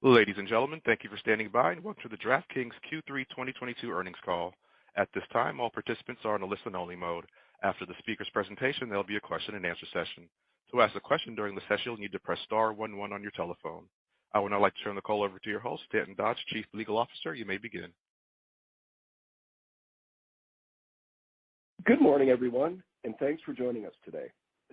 Ladies and gentlemen, thank you for standing by and welcome to the DraftKings Q3 2022 earnings call. At this time, all participants are in a listen-only mode. After the speaker's presentation, there'll be a question-and-answer session. To ask a question during the session, you'll need to press star 11 on your telephone. I would now like to turn the call over to your host, Stanton Dodge, Chief Legal Officer. You may begin. Good morning, everyone, and thanks for joining us today.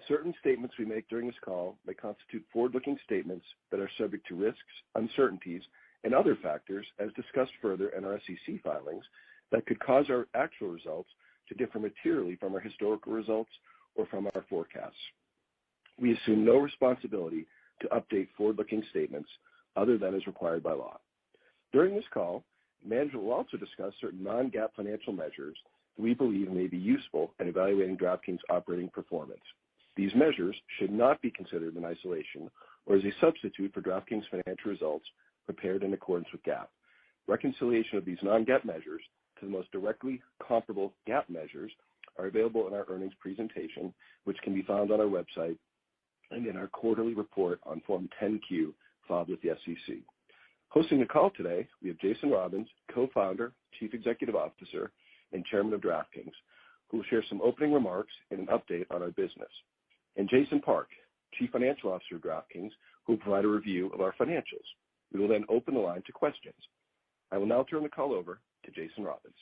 Certain statements we make during this call may constitute forward-looking statements that are subject to risks, uncertainties, and other factors as discussed further in our SEC filings that could cause our actual results to differ materially from our historical results or from our forecasts. We assume no responsibility to update forward-looking statements other than as required by law. During this call, management will also discuss certain non-GAAP financial measures that we believe may be useful in evaluating DraftKings' operating performance. These measures should not be considered in isolation or as a substitute for DraftKings' financial results prepared in accordance with GAAP. Reconciliation of these non-GAAP measures to the most directly comparable GAAP measures are available in our earnings presentation, which can be found on our website and in our quarterly report on Form 10-Q filed with the SEC. Hosting the call today, we have Jason Robins, co-founder, chief executive officer, and chairman of DraftKings, who will share some opening remarks and an update on our business, and Jason Park, chief financial officer of DraftKings, who will provide a review of our financials. We will then open the line to questions. I will now turn the call over to Jason Robins.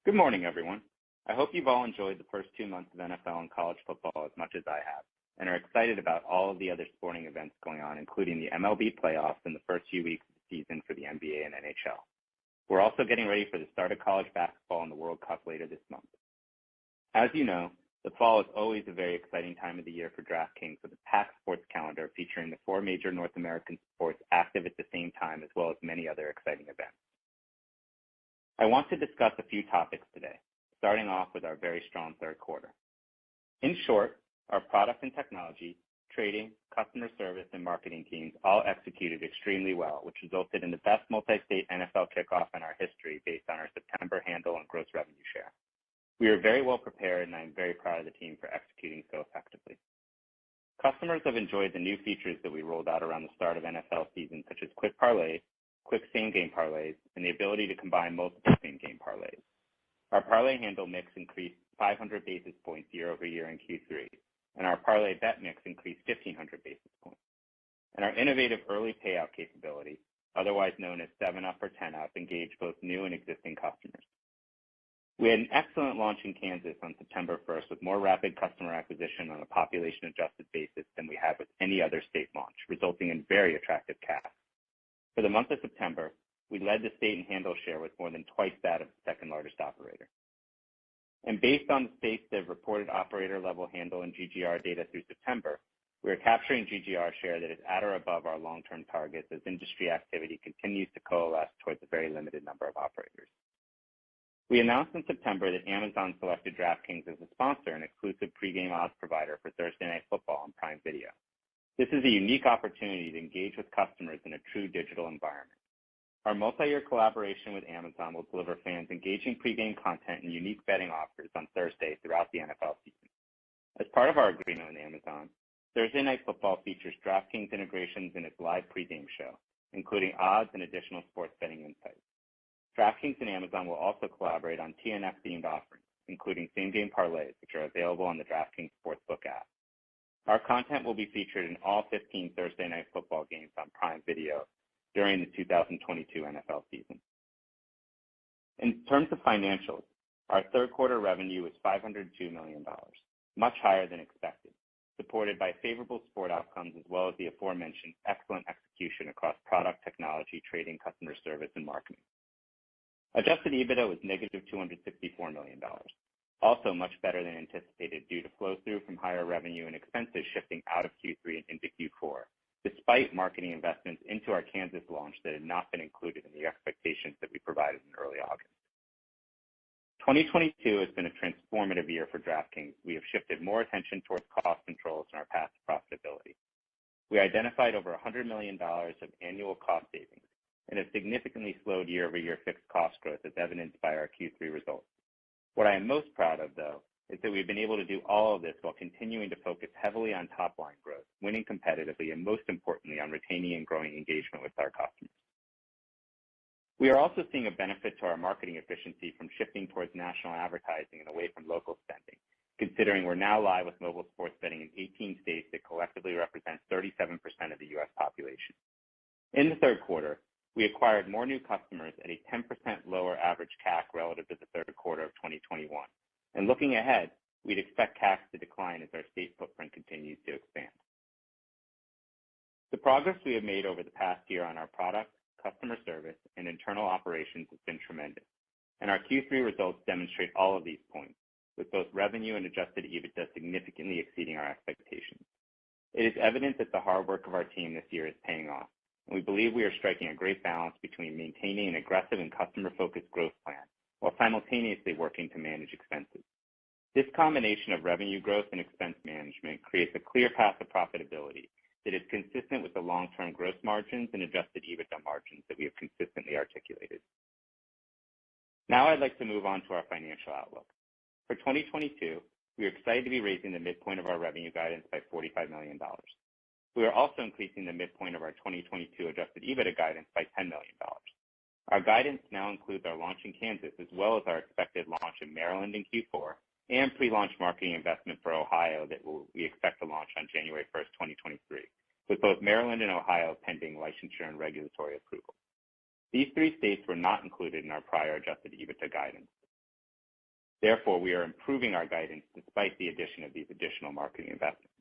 Good morning, everyone. I hope you've all enjoyed the first 2 months of NFL and college football as much as I have, and are excited about all of the other sporting events going on, including the MLB playoffs and the first few weeks of the season for the NBA and NHL. We're also getting ready for the start of college basketball and the World Cup later this month. As you know, the fall is always a very exciting time of the year for DraftKings, with a packed sports calendar featuring the 4 major North American sports active at the same time, as well as many other exciting events. I want to discuss a few topics today, starting off with our very strong third quarter. In short, our product and technology, trading, customer service, and marketing teams all executed extremely well, which resulted in the best multi-state NFL kickoff in our history based on our September handle and gross revenue share. We are very well prepared, and I am very proud of the team for executing so effectively. Customers have enjoyed the new features that we rolled out around the start of NFL season, such as quick parlays, quick same-game parlays, and the ability to combine multiple same-game parlays. Our parlay handle mix increased 500 basis points year over year in Q3, and our parlay bet mix increased 1,500 basis points. And our innovative early payout capability, otherwise known as 7-Up or 10-Up, engaged both new and existing customers. We had an excellent launch in Kansas on September 1st with more rapid customer acquisition on a population-adjusted basis than we had with any other state launch, resulting in very attractive CAC. For the month of September, we led the state in handle share with more than twice that of the second largest operator. And based on the states that have reported operator-level handle and GGR data through September, we are capturing GGR share that is at or above our long-term targets as industry activity continues to coalesce towards a very limited number of operators. We announced in September that Amazon selected DraftKings as a sponsor and exclusive pregame odds provider for Thursday Night Football on Prime Video. This is a unique opportunity to engage with customers in a true digital environment. Our multi-year collaboration with Amazon will deliver fans engaging pregame content and unique betting offers on Thursday throughout the NFL season. As part of our agreement with Amazon, Thursday Night Football features DraftKings integrations in its live pregame show, including odds and additional sports betting insights. DraftKings and Amazon will also collaborate on TNF-themed offerings, including same-game parlays, which are available on the DraftKings Sportsbook app. Our content will be featured in all 15 Thursday Night Football games on Prime Video during the 2022 NFL season. In terms of financials, our third quarter revenue was $502 million, much higher than expected, supported by favorable sport outcomes as well as the aforementioned excellent execution across product, technology, trading, customer service, and marketing. Adjusted EBITDA was negative $264 million, also much better than anticipated due to flow-through from higher revenue and expenses shifting out of Q3 and into Q4, despite marketing investments into our Kansas launch that had not been included in the expectations that we provided in early August. 2022 has been a transformative year for DraftKings. We have shifted more attention towards cost controls in our path to profitability. We identified over $100 million of annual cost savings and have significantly slowed year-over-year fixed cost growth as evidenced by our Q3 results. What I am most proud of, though, is that we've been able to do all of this while continuing to focus heavily on top-line growth, winning competitively, and most importantly, on retaining and growing engagement with our customers. We are also seeing a benefit to our marketing efficiency from shifting towards national advertising and away from local spending, considering we're now live with mobile sports betting in 18 states that collectively represent 37% of the U.S. population. In the third quarter, we acquired more new customers at a 10% lower average CAC relative to the third quarter of 2021. And looking ahead, we'd expect CAC to decline as our state footprint continues to expand. The progress we have made over the past year on our product, customer service, and internal operations has been tremendous, and our Q3 results demonstrate all of these points, with both revenue and adjusted EBITDA significantly exceeding our expectations. It is evident that the hard work of our team this year is paying off, and we believe we are striking a great balance between maintaining an aggressive and customer-focused growth plan while simultaneously working to manage expenses. This combination of revenue growth and expense management creates a clear path to profitability that is consistent with the long-term gross margins and adjusted EBITDA margins that we have consistently articulated. Now I'd like to move on to our financial outlook. For 2022, we are excited to be raising the midpoint of our revenue guidance by $45 million. We are also increasing the midpoint of our 2022 adjusted EBITDA guidance by $10 million. Our guidance now includes our launch in Kansas as well as our expected launch in Maryland in Q4 and pre-launch marketing investment for Ohio that we expect to launch on January 1st, 2023, with both Maryland and Ohio pending licensure and regulatory approval. These three states were not included in our prior adjusted EBITDA guidance. Therefore, we are improving our guidance despite the addition of these additional marketing investments.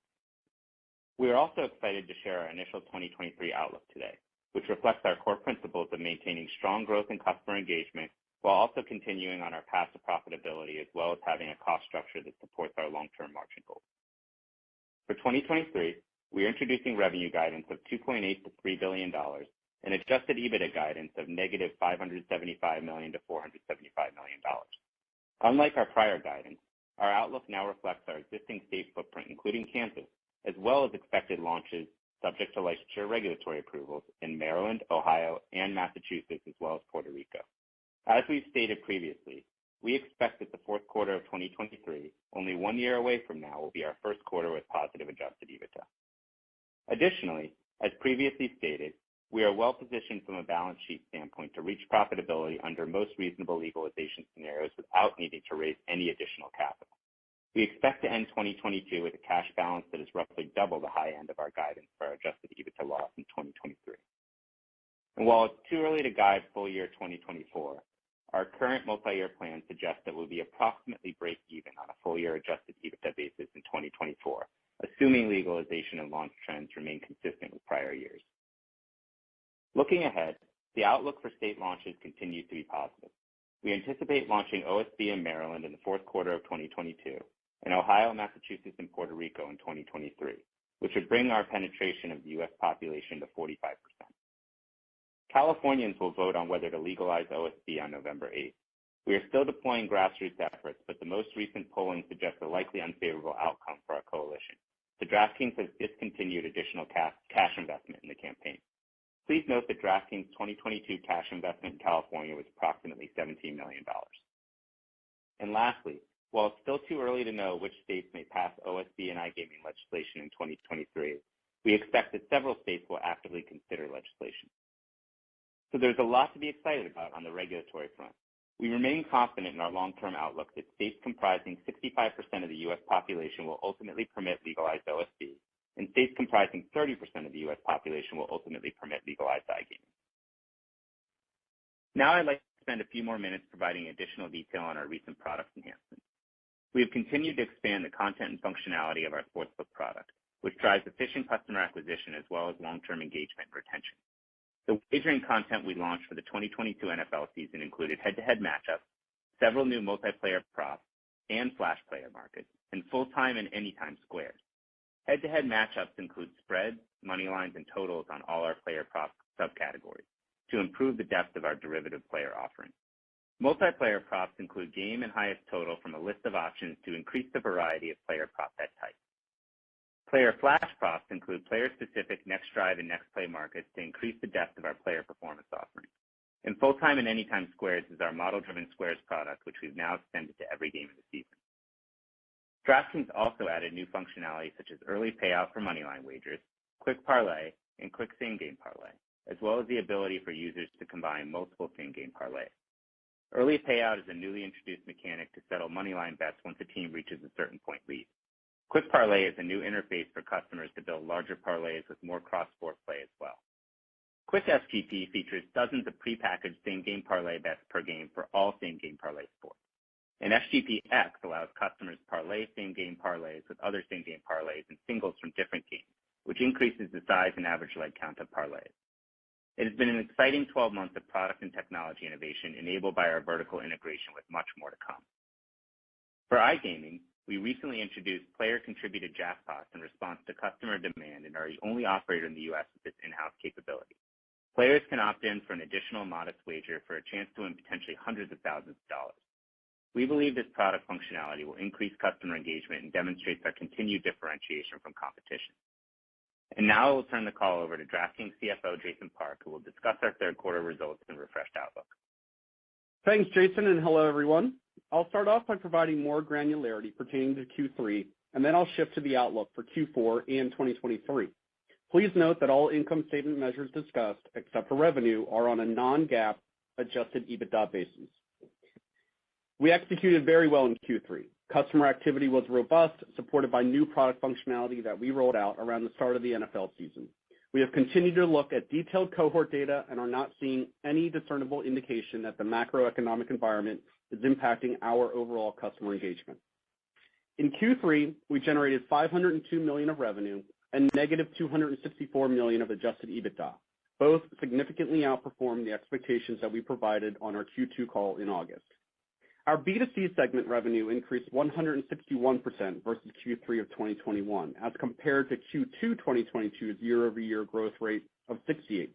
We are also excited to share our initial 2023 outlook today, which reflects our core principles of maintaining strong growth in customer engagement while also continuing on our path to profitability as well as having a cost structure that supports our long-term margin goals. For 2023, we are introducing revenue guidance of $2.8 to $3 billion and adjusted EBITDA guidance of negative $575 million to $475 million. Unlike our prior guidance, our outlook now reflects our existing state footprint, including Kansas, as well as expected launches subject to licensure regulatory approvals in Maryland, Ohio, and Massachusetts, as well as Puerto Rico. As we've stated previously, we expect that the fourth quarter of 2023, only 1 year away from now, will be our first quarter with positive adjusted EBITDA. Additionally, as previously stated, we are well positioned from a balance sheet standpoint to reach profitability under most reasonable legalization scenarios without needing to raise any additional capital. We expect to end 2022 with a cash balance that is roughly double the high end of our guidance for our adjusted EBITDA loss in 2023. And while it's too early to guide full year 2024, our current multi-year plan suggests that we'll be approximately break even on a full year adjusted EBITDA basis in 2024, assuming legalization and launch trends remain consistent with prior years. Looking ahead, the outlook for state launches continues to be positive. We anticipate launching OSB in Maryland in the fourth quarter of 2022, and Ohio, Massachusetts, and Puerto Rico in 2023, which would bring our penetration of the U.S. population to 45%. Californians will vote on whether to legalize OSB on November 8th. We are still deploying grassroots efforts, but the most recent polling suggests a likely unfavorable outcome for our coalition. So DraftKings has discontinued additional cash investment in the campaign. Please note that DraftKings' 2022 cash investment in California was approximately $17 million. And lastly, while it's still too early to know which states may pass OSB and iGaming legislation in 2023, we expect that several states will actively consider legislation. So there's a lot to be excited about on the regulatory front. We remain confident in our long-term outlook that states comprising 65% of the U.S. population will ultimately permit legalized OSB, and states comprising 30% of the U.S. population will ultimately permit legalized iGaming. Now I'd like to spend a few more minutes providing additional detail on our recent product enhancements. We have continued to expand the content and functionality of our sportsbook product, which drives efficient customer acquisition as well as long-term engagement and retention. The wagering content we launched for the 2022 NFL season included head-to-head matchups, several new multiplayer props, and flash player markets, and full-time and anytime squares. Head-to-head matchups include spreads, money lines, and totals on all our player prop subcategories to improve the depth of our derivative player offering. Multiplayer props include game and highest total from a list of options to increase the variety of player prop bet types. Player flash props include player-specific next drive and next play markets to increase the depth of our player performance offering. And full-time and anytime squares is our model-driven squares product, which we've now extended to every game of the season. DraftKings also added new functionality such as early payout for moneyline wagers, quick parlay, and quick same-game parlay, as well as the ability for users to combine multiple same-game parlays. Early payout is a newly introduced mechanic to settle moneyline bets once a team reaches a certain point lead. Quick parlay is a new interface for customers to build larger parlays with more cross-sport play as well. Quick SGP features dozens of prepackaged same-game parlay bets per game for all same-game parlay sports. And SGPX allows customers to parlay same-game parlays with other same-game parlays and singles from different games, which increases the size and average leg count of parlays. It has been an exciting 12 months of product and technology innovation enabled by our vertical integration with much more to come. For iGaming, we recently introduced player-contributed jackpots in response to customer demand and are the only operator in the U.S. with this in-house capability. Players can opt in for an additional modest wager for a chance to win potentially hundreds of thousands of dollars. We believe this product functionality will increase customer engagement and demonstrates our continued differentiation from competition. And now I will turn the call over to DraftKings CFO Jason Park, who will discuss our third quarter results and refreshed outlook. Thanks, Jason, and hello, everyone. I'll start off by providing more granularity pertaining to Q3, and then I'll shift to the outlook for Q4 and 2023. Please note that all income statement measures discussed, except for revenue, are on a non-GAAP adjusted EBITDA basis. We executed very well in Q3. Customer activity was robust, supported by new product functionality that we rolled out around the start of the NFL season. We have continued to look at detailed cohort data and are not seeing any discernible indication that the macroeconomic environment is impacting our overall customer engagement. In Q3, we generated $502 million of revenue and negative $264 million of adjusted EBITDA. Both significantly outperformed the expectations that we provided on our Q2 call in August. Our B2C segment revenue increased 161% versus Q3 of 2021, as compared to Q2 2022's year-over-year growth rate of 68%.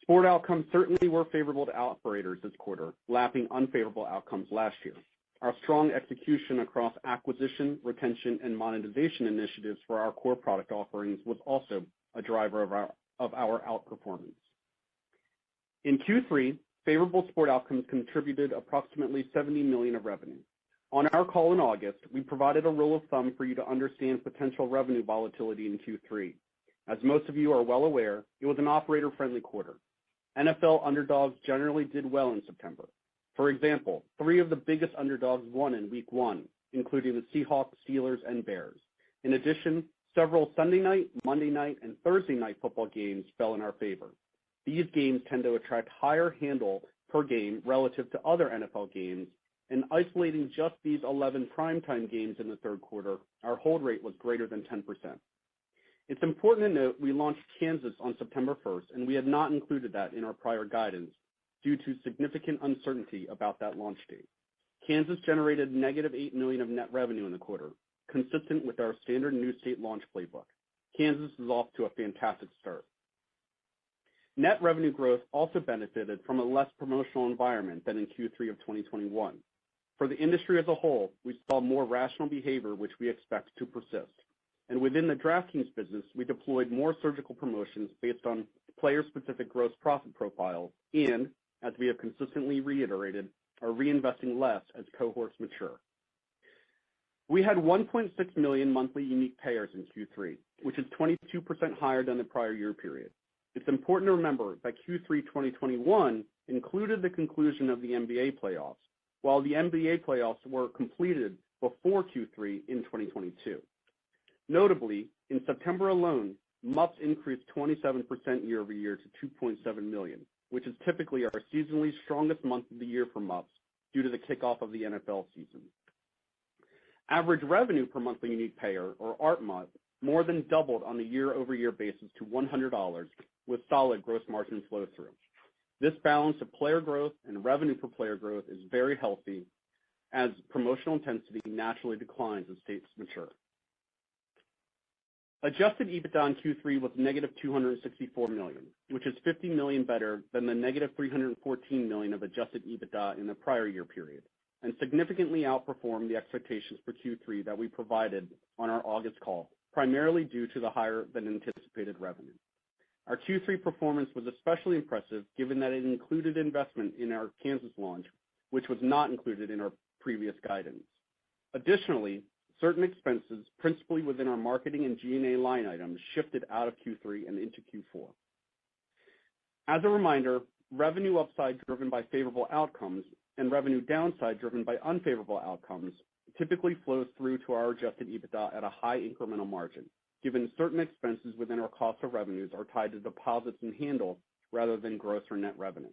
Sport outcomes certainly were favorable to operators this quarter, lapping unfavorable outcomes last year. Our strong execution across acquisition, retention, and monetization initiatives for our core product offerings was also a driver of our outperformance. In Q3, favorable sport outcomes contributed approximately $70 million of revenue. On our call in August, we provided a rule of thumb for you to understand potential revenue volatility in Q3. As most of you are well aware, it was an operator-friendly quarter. NFL underdogs generally did well in September. For example, 3 of the biggest underdogs won in Week 1, including the Seahawks, Steelers, and Bears. In addition, several Sunday night, Monday night, and Thursday night football games fell in our favor. These games tend to attract higher handle per game relative to other NFL games, and isolating just these 11 primetime games in the third quarter, our hold rate was greater than 10%. It's important to note we launched Kansas on September 1st, and we had not included that in our prior guidance due to significant uncertainty about that launch date. Kansas generated negative $8 million of net revenue in the quarter, consistent with our standard new state launch playbook. Kansas is off to a fantastic start. Net revenue growth also benefited from a less promotional environment than in Q3 of 2021. For the industry as a whole, we saw more rational behavior, which we expect to persist. And within the DraftKings business, we deployed more surgical promotions based on player-specific gross profit profiles and, as we have consistently reiterated, are reinvesting less as cohorts mature. We had 1.6 million monthly unique payers in Q3, which is 22% higher than the prior year period. It's important to remember that Q3 2021 included the conclusion of the NBA playoffs, while the NBA playoffs were completed before Q3 in 2022. Notably, in September alone, MUPs increased 27% year over year to 2.7 million, which is typically our seasonally strongest month of the year for MUPs due to the kickoff of the NFL season. Average revenue per monthly unique payer, or ARPMUP, more than doubled on a year-over-year basis to $100 with solid gross margin flow-through. This balance of player growth and revenue per player growth is very healthy as promotional intensity naturally declines as states mature. Adjusted EBITDA in Q3 was negative $264 million, which is $50 million better than the negative $314 million of adjusted EBITDA in the prior year period, and significantly outperformed the expectations for Q3 that we provided on our August call, primarily due to the higher than anticipated revenue. Our Q3 performance was especially impressive given that it included investment in our Kansas launch, which was not included in our previous guidance. Additionally, certain expenses, principally within our marketing and G&A line items, shifted out of Q3 and into Q4. As a reminder, revenue upside driven by favorable outcomes and revenue downside driven by unfavorable outcomes typically flows through to our adjusted EBITDA at a high incremental margin, given certain expenses within our cost of revenues are tied to deposits and handle rather than gross or net revenue.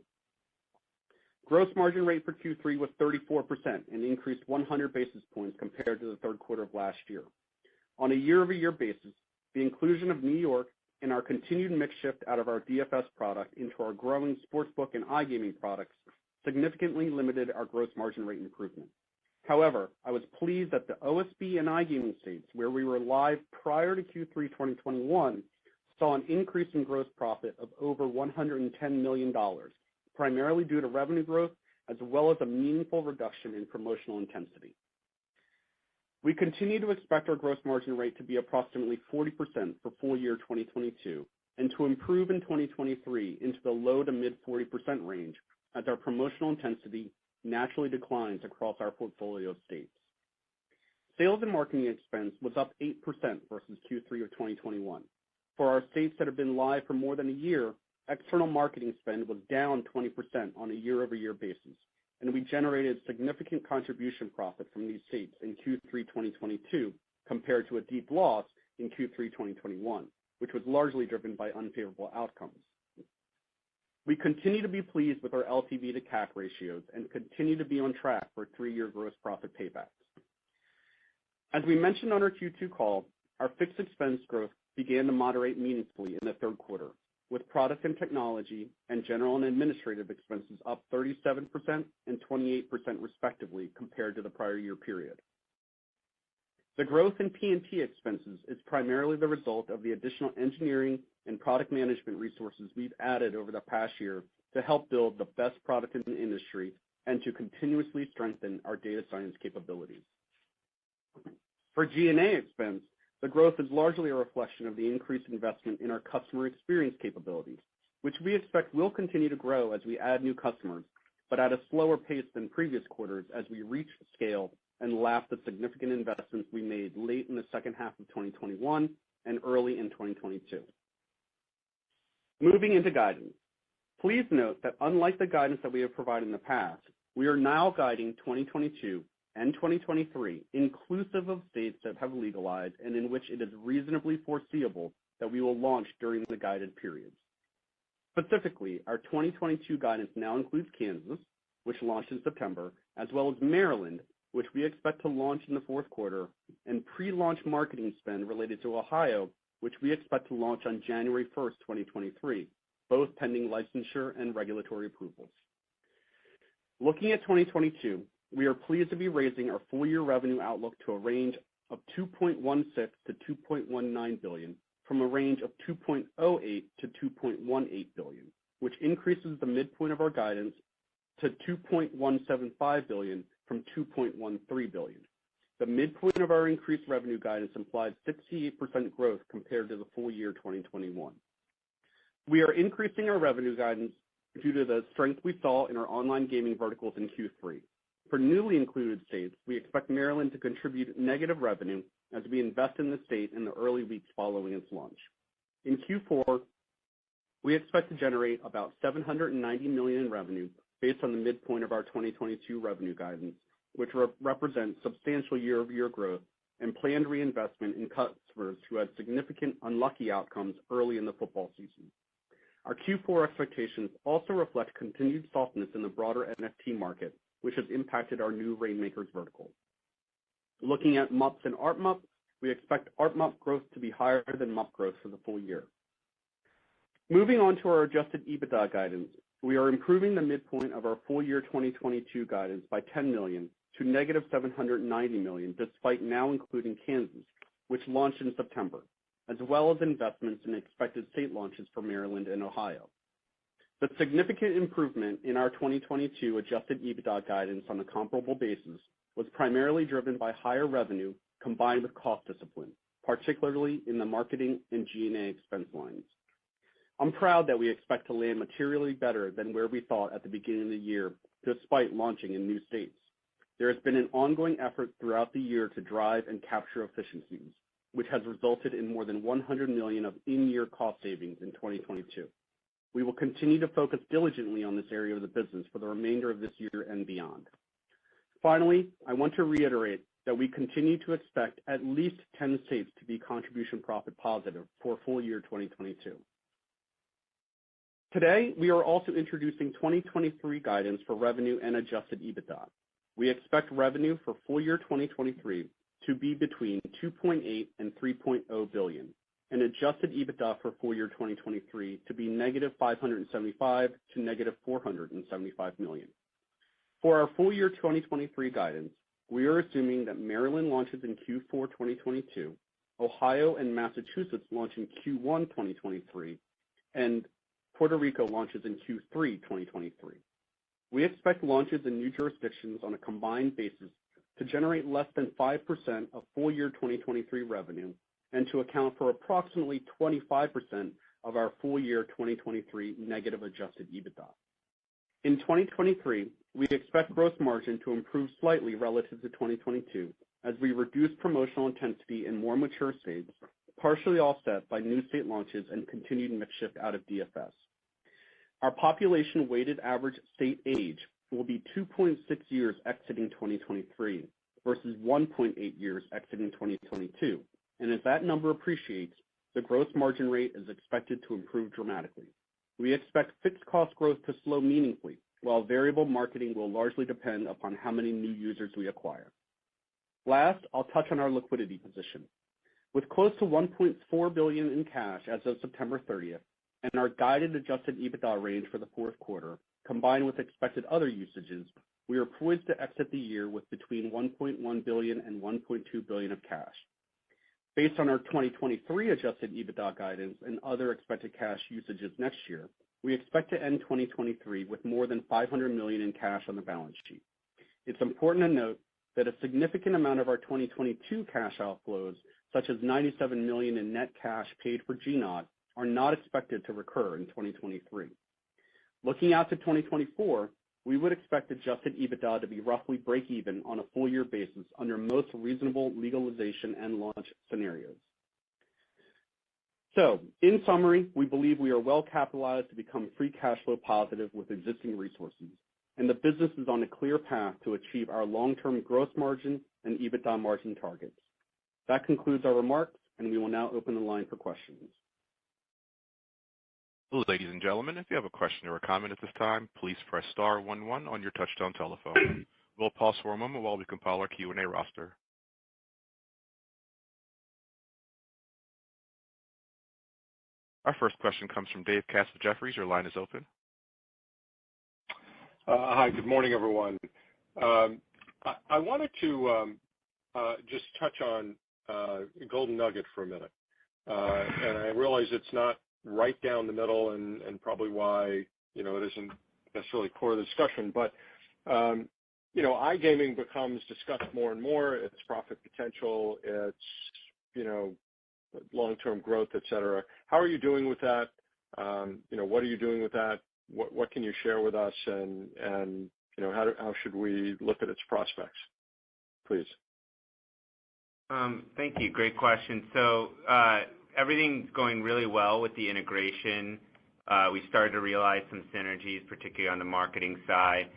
Gross margin rate for Q3 was 34% and increased 100 basis points compared to the third quarter of last year. On a year-over-year basis, the inclusion of New York and our continued mix shift out of our DFS product into our growing sportsbook and iGaming products significantly limited our gross margin rate improvement. However, I was pleased that the OSB and iGaming states where we were live prior to Q3 2021 saw an increase in gross profit of over $110 million, primarily due to revenue growth as well as a meaningful reduction in promotional intensity. We continue to expect our gross margin rate to be approximately 40% for full year 2022 and to improve in 2023 into the low to mid 40% range as our promotional intensity naturally declines across our portfolio of states. Sales and marketing expense was up 8% versus Q3 of 2021. For our states that have been live for more than a year, external marketing spend was down 20% on a year-over-year basis, and we generated significant contribution profit from these states in Q3 2022 compared to a deep loss in Q3 2021, which was largely driven by unfavorable outcomes. We continue to be pleased with our LTV to CAC ratios and continue to be on track for 3-year gross profit paybacks. As we mentioned on our Q2 call, our fixed expense growth began to moderate meaningfully in the third quarter, with product and technology and general and administrative expenses up 37% and 28% respectively compared to the prior year period. The growth in P&T expenses is primarily the result of the additional engineering and product management resources we've added over the past year to help build the best product in the industry and to continuously strengthen our data science capabilities. For G&A expense, the growth is largely a reflection of the increased investment in our customer experience capabilities, which we expect will continue to grow as we add new customers, but at a slower pace than previous quarters as we reach scale and lap the significant investments we made late in the second half of 2021 and early in 2022. Moving into guidance. Please note that unlike the guidance that we have provided in the past, we are now guiding 2022 and 2023 inclusive of states that have legalized and in which it is reasonably foreseeable that we will launch during the guided periods. Specifically, our 2022 guidance now includes Kansas, which launched in September, as well as Maryland, which we expect to launch in the fourth quarter, and pre-launch marketing spend related to Ohio, which we expect to launch on January 1st, 2023, both pending licensure and regulatory approvals. Looking at 2022, we are pleased to be raising our full-year revenue outlook to a range of $2.16 to $2.19 billion from a range of $2.08 to $2.18 billion, which increases the midpoint of our guidance to $2.175 billion from $2.13 billion. The midpoint of our increased revenue guidance implies 68% growth compared to the full year 2021. We are increasing our revenue guidance due to the strength we saw in our online gaming verticals in Q3. For newly included states, we expect Maryland to contribute negative revenue as we invest in the state in the early weeks following its launch. In Q4, we expect to generate about $790 million in revenue based on the midpoint of our 2022 revenue guidance, which represents substantial year-over-year growth and planned reinvestment in customers who had significant unlucky outcomes early in the football season. Our Q4 expectations also reflect continued softness in the broader NFT market, which has impacted our new Rainmakers vertical. Looking at MUPs and ARPMUP, we expect ARPMUP growth to be higher than MUP growth for the full year. Moving on to our adjusted EBITDA guidance, we are improving the midpoint of our full year 2022 guidance by $10 million to negative $790 million, despite now including Kansas, which launched in September, as well as investments in expected state launches for Maryland and Ohio. The significant improvement in our 2022 adjusted EBITDA guidance on a comparable basis was primarily driven by higher revenue combined with cost discipline, particularly in the marketing and G&A expense lines. I'm proud that we expect to land materially better than where we thought at the beginning of the year, despite launching in new states. There has been an ongoing effort throughout the year to drive and capture efficiencies, which has resulted in more than $100 million of in-year cost savings in 2022. We will continue to focus diligently on this area of the business for the remainder of this year and beyond. Finally, I want to reiterate that we continue to expect at least 10 states to be contribution profit positive for full year 2022. Today, we are also introducing 2023 guidance for revenue and adjusted EBITDA. We expect revenue for full year 2023 to be between $2.8 and $3.0 billion, and adjusted EBITDA for full year 2023 to be negative $575 to negative $475 million. For our full year 2023 guidance, we are assuming that Maryland launches in Q4 2022, Ohio and Massachusetts launch in Q1 2023, and Puerto Rico launches in Q3 2023. We expect launches in new jurisdictions on a combined basis to generate less than 5% of full year 2023 revenue and to account for approximately 25% of our full year 2023 negative adjusted EBITDA. In 2023, we expect gross margin to improve slightly relative to 2022 as we reduce promotional intensity in more mature states, partially offset by new state launches and continued mix shift out of DFS. Our population weighted average state age will be 2.6 years exiting 2023 versus 1.8 years exiting 2022. And as that number appreciates, the gross margin rate is expected to improve dramatically. We expect fixed cost growth to slow meaningfully, while variable marketing will largely depend upon how many new users we acquire. Last, I'll touch on our liquidity position. With close to $1.4 billion in cash as of September 30th, and our guided adjusted EBITDA range for the fourth quarter, combined with expected other usages, we are poised to exit the year with between $1.1 billion and $1.2 billion of cash. Based on our 2023 adjusted EBITDA guidance and other expected cash usages next year, we expect to end 2023 with more than $500 million in cash on the balance sheet. It's important to note that a significant amount of our 2022 cash outflows, such as $97 million in net cash paid for GNOT, are not expected to recur in 2023. Looking out to 2024, we would expect adjusted EBITDA to be roughly break even on a full year basis under most reasonable legalization and launch scenarios. So, in summary, we believe we are well capitalized to become free cash flow positive with existing resources, and the business is on a clear path to achieve our long-term gross margin and EBITDA margin targets. That concludes our remarks, and we will now open the line for questions. Ladies and gentlemen, if you have a question or a comment at this time, please press star 11 on your touchtone telephone. We'll pause for a moment while we compile our Q&A roster. Our first question comes from Dave Katz of Jefferies. Your line is open. Hi, good morning, everyone. I wanted to just touch on Golden Nugget for a minute. And I realize it's not right down the middle and probably why, it isn't necessarily core of the discussion, but, iGaming becomes discussed more and more, its profit potential, its, long-term growth, et cetera. How are you doing with that? What are you doing with that? What can you share with us? And how should we look at its prospects? Please. Thank you. Great question. So, everything's going really well with the integration. We started to realize some synergies, particularly on the marketing side.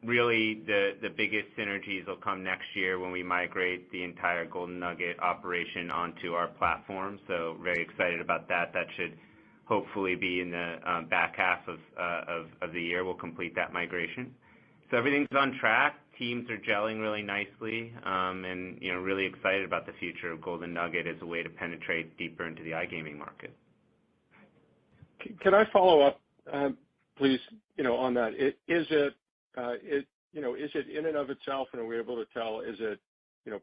Really, the biggest synergies will come next year when we migrate the entire Golden Nugget operation onto our platform. So very excited about that. That should hopefully be in the back half of the year. We'll complete that migration. So everything's on track. Teams are gelling really nicely, and really excited about the future of Golden Nugget as a way to penetrate deeper into the iGaming market. Can I follow up, please? On that, is it in and of itself, and are we able to tell? Is it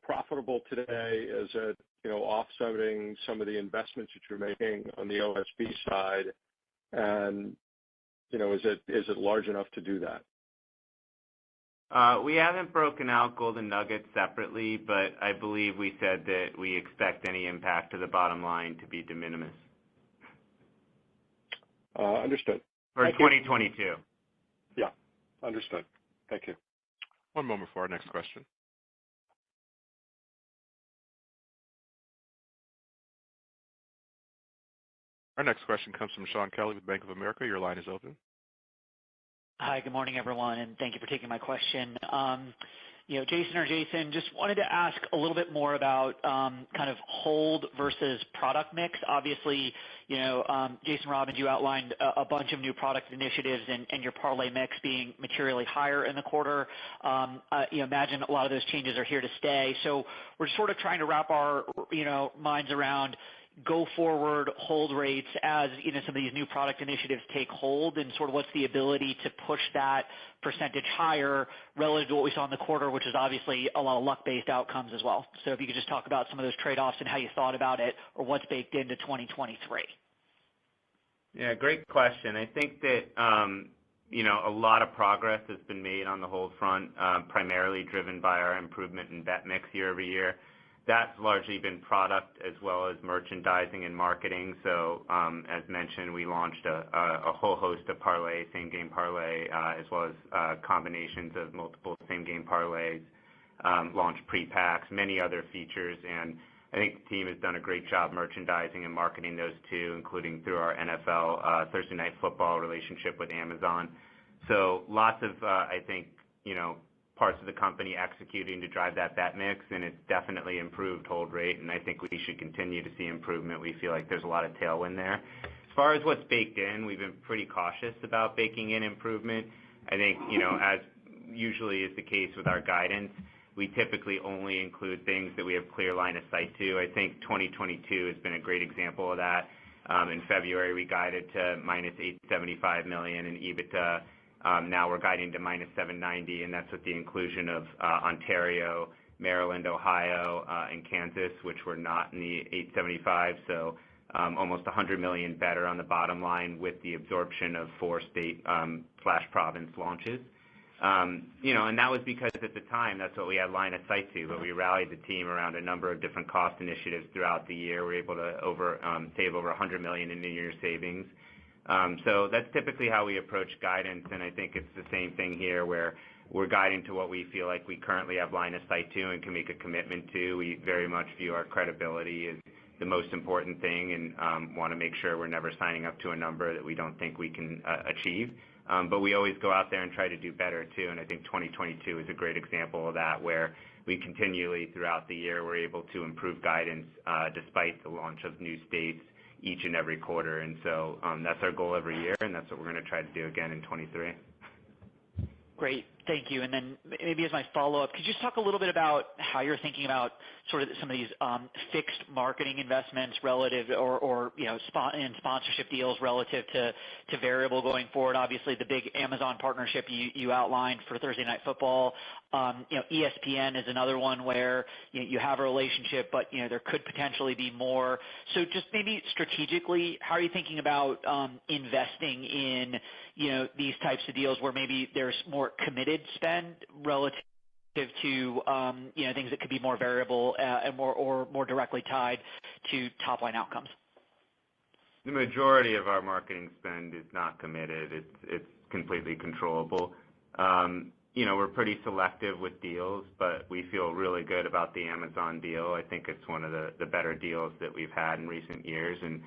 profitable today? Is it offsetting some of the investments that you're making on the OSB side? And is it large enough to do that? We haven't broken out Golden Nugget separately, but I believe we said that we expect any impact to the bottom line to be de minimis. Understood. For 2022. Yeah, understood. Thank you. One moment for our next question. Our next question comes from Shaun Kelley with Bank of America. Your line is open. Hi, good morning, everyone, and thank you for taking my question. Jason, just wanted to ask a little bit more about kind of hold versus product mix. Obviously, Jason Robbins, you outlined a bunch of new product initiatives and your parlay mix being materially higher in the quarter. Imagine a lot of those changes are here to stay. So we're sort of trying to wrap our minds around go forward hold rates as some of these new product initiatives take hold, and sort of what's the ability to push that percentage higher relative to what we saw in the quarter, which is obviously a lot of luck-based outcomes as well. So if you could just talk about some of those trade-offs and how you thought about it or what's baked into 2023. Yeah, great question. I think that a lot of progress has been made on the hold front, primarily driven by our improvement in bet mix year over year. That's largely been product as well as merchandising and marketing. So as mentioned, we launched a whole host of parlay, same-game parlay, as well as combinations of multiple same-game parlays, launched pre-packs, many other features. And I think the team has done a great job merchandising and marketing those too, including through our NFL Thursday Night Football relationship with Amazon. So lots of, parts of the company executing to drive that bet mix, and it's definitely improved hold rate, and I think we should continue to see improvement. We feel like there's a lot of tailwind there. As far as what's baked in, we've been pretty cautious about baking in improvement. I think, as usually is the case with our guidance, we typically only include things that we have clear line of sight to. I think 2022 has been a great example of that. In February, we guided to minus $875 million in EBITDA. Now we're guiding to minus $790, and that's with the inclusion of Ontario, Maryland, Ohio, and Kansas, which were not in the 875. So almost $100 million better on the bottom line with the absorption of 4 state/province launches. And that was because at the time that's what we had line of sight to, but we rallied the team around a number of different cost initiatives throughout the year. We were able to save over $100 million in in-year savings. So that's typically how we approach guidance, and I think it's the same thing here where we're guiding to what we feel like we currently have line of sight to and can make a commitment to. We very much view our credibility as the most important thing and want to make sure we're never signing up to a number that we don't think we can achieve. But we always go out there and try to do better too, and I think 2022 is a great example of that, where we continually throughout the year were able to improve guidance despite the launch of new states each and every quarter. And so that's our goal every year, and that's what we're going to try to do again in 23. Great. Thank you. And then maybe as my follow-up, could you just talk a little bit about how you're thinking about sort of some of these fixed marketing investments relative or sponsorship deals relative to variable going forward? Obviously, the big Amazon partnership you outlined for Thursday Night Football. ESPN is another one where you have a relationship, but there could potentially be more. So just maybe strategically, how are you thinking about investing in these types of deals where maybe there's more committed spend relative to things that could be more variable and more directly tied to top line outcomes? The majority of our marketing spend is not committed. It's completely controllable. We're pretty selective with deals, but we feel really good about the Amazon deal. I think it's one of the better deals that we've had in recent years, and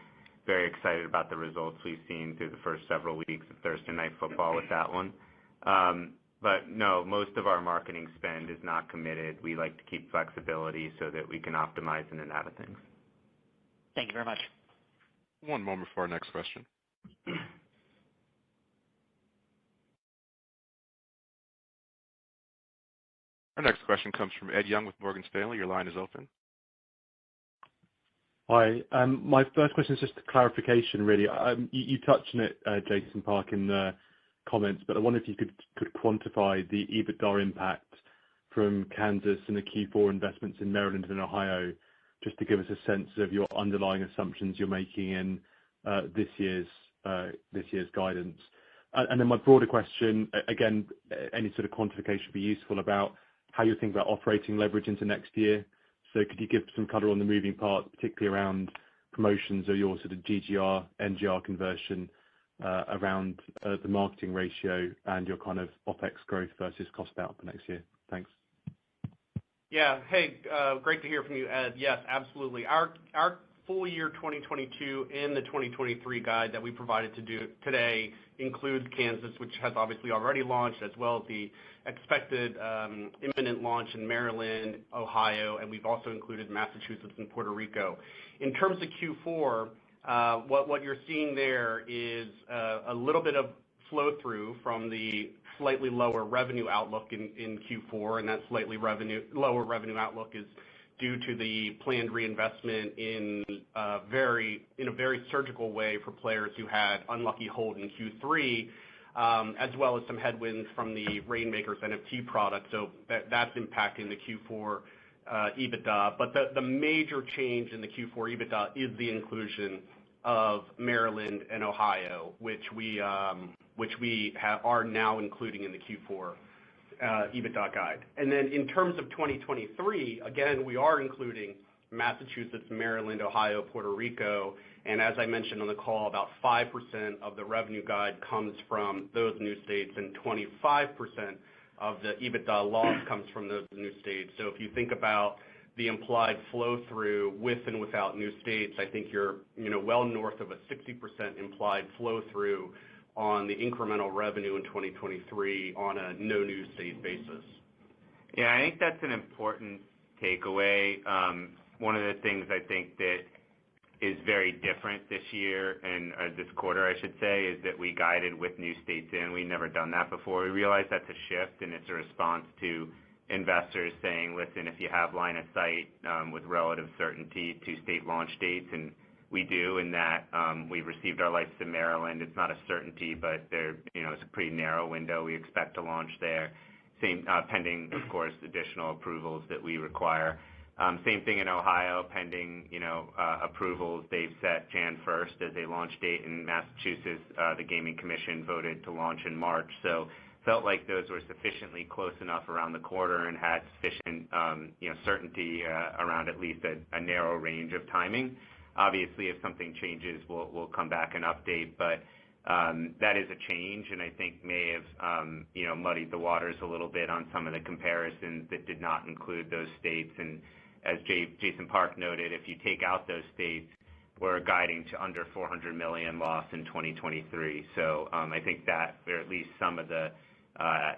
very excited about the results we've seen through the first several weeks of Thursday Night Football with that one. But no, most of our marketing spend is not committed. We like to keep flexibility so that we can optimize in and out of things. Thank you very much. One moment for our next question. Our next question comes from Ed Young with Morgan Stanley. Your line is open. Hi. My first question is just a clarification, really. You touched on it, Jason Park, in the comments, but I wonder if you could quantify the EBITDA impact from Kansas and the Q4 investments in Maryland and Ohio, just to give us a sense of your underlying assumptions you're making in this year's guidance. And then my broader question, again, any sort of quantification would be useful about how you think about operating leverage into next year. So could you give some color on the moving parts, particularly around promotions or your sort of GGR, NGR conversion, around the marketing ratio and your kind of OpEx growth versus cost out for next year? Thanks. Yeah. Hey, great to hear from you, Ed. Yes, absolutely. Our full year 2022 and the 2023 guide that we provided today includes Kansas, which has obviously already launched, as well as the expected imminent launch in Maryland, Ohio, and we've also included Massachusetts and Puerto Rico. In terms of Q4, what you're seeing there is a little bit of flow through from the slightly lower revenue outlook in Q4, and that slightly lower revenue outlook is due to the planned reinvestment in a very surgical way for players who had unlucky hold in Q3, as well as some headwinds from the Rainmakers NFT product. So that's impacting the Q4 EBITDA. But the major change in the Q4 EBITDA is the inclusion of Maryland and Ohio, which we are now including in the Q4 EBITDA guide. And then in terms of 2023, again, we are including Massachusetts, Maryland, Ohio, Puerto Rico, and as I mentioned on the call, about 5% of the revenue guide comes from those new states, and 25% of the EBITDA loss comes from those new states. So if you think about the implied flow-through with and without new states, I think you're well north of a 60% implied flow-through on the incremental revenue in 2023 on a no new state basis. Yeah, I think that's an important takeaway. One of the things I think that is very different this year and this quarter, I should say, is that we guided with new states in. We've never done that before. We realize that's a shift, and it's a response to investors saying, listen, if you have line of sight with relative certainty to state launch dates, and we do, in that we've received our license in Maryland. It's not a certainty, but it's a pretty narrow window. We expect to launch there. Same pending, of course, additional approvals that we require. Same thing in Ohio, pending approvals. They've set Jan 1st as a launch date. In Massachusetts, the Gaming Commission voted to launch in March. So felt like those were sufficiently close enough around the quarter and had sufficient certainty around at least a narrow range of timing. Obviously, if something changes, we'll come back and update, but that is a change, and I think may have muddied the waters a little bit on some of the comparisons that did not include those states. And as Jason Park noted, if you take out those states, we're guiding to under $400 million loss in 2023. So I think that, or at least some of the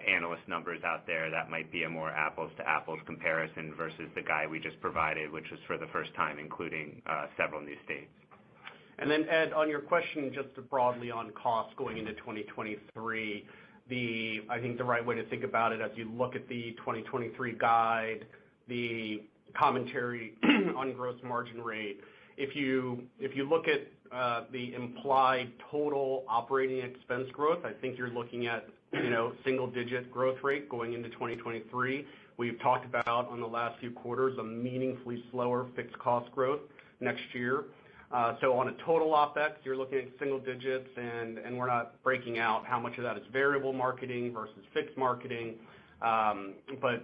analyst numbers out there, that might be a more apples to apples comparison versus the guide we just provided, which was for the first time including several new states. And then, Ed, on your question just broadly on costs going into 2023, I think the right way to think about it as you look at the 2023 guide, the commentary on gross margin rate, if you look at the implied total operating expense growth, I think you're looking at single-digit growth rate going into 2023. We've talked about on the last few quarters a meaningfully slower fixed cost growth next year. So on a total OpEx, you're looking at single digits, and we're not breaking out how much of that is variable marketing versus fixed marketing, but